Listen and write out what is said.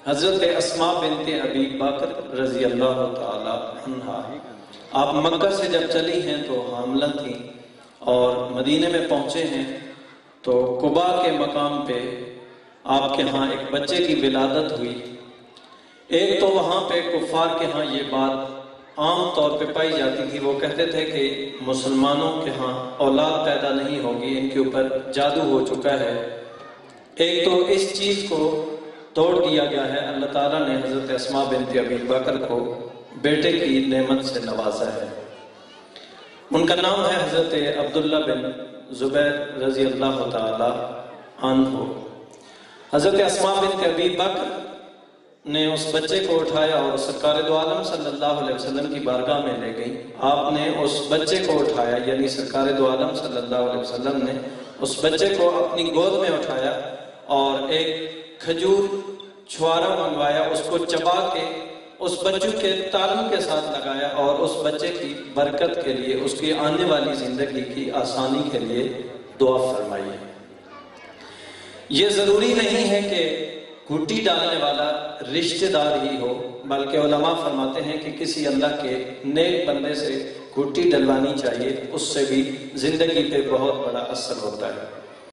حضرت اسماء بنت ابی بکر رضی اللہ تعالی عنہا آپ مکہ سے جب چلی ہیں تو حاملہ تھیں اور مدینے میں پہنچے ہیں تو قباء کے مقام پہ آپ کے ہاں ایک بچے کی ولادت ہوئی۔ ایک تو وہاں پہ کفار کے ہاں یہ بات عام طور پہ پائی جاتی تھی، وہ کہتے تھے کہ مسلمانوں کے ہاں اولاد پیدا نہیں ہوگی، ان کے اوپر جادو ہو چکا ہے۔ ایک تو اس چیز کو توڑ دیا گیا ہے، اللہ تعالیٰ نے حضرت اسماء بنت ابی بکر کو بیٹے کی نعمت سے نوازا ہے۔ ان کا نام ہے حضرت عبداللہ بن زبیر رضی اللہ تعالی عنہ۔ حضرت اسماء بنت ابی بکر نے اس بچے کو اٹھایا اور سرکار دو عالم صلی اللہ علیہ وسلم کی بارگاہ میں لے گئی۔ آپ نے اس بچے کو اٹھایا، یعنی سرکار دو عالم صلی اللہ علیہ وسلم نے اس بچے کو اپنی گود میں اٹھایا اور ایک کھجور چھوارا منگوایا، اس کو چبا کے اس بچوں کے تالوں کے ساتھ لگایا اور اس بچے کی برکت کے لیے، اس کی آنے والی زندگی کی آسانی کے لیے دعا فرمائی۔ یہ ضروری نہیں ہے کہ گھٹی ڈالنے والا رشتہ دار ہی ہو، بلکہ علماء فرماتے ہیں کہ کسی اللہ کے نیک بندے سے گھٹی ڈلوانی چاہیے، اس سے بھی زندگی پہ بہت بڑا اثر ہوتا ہے۔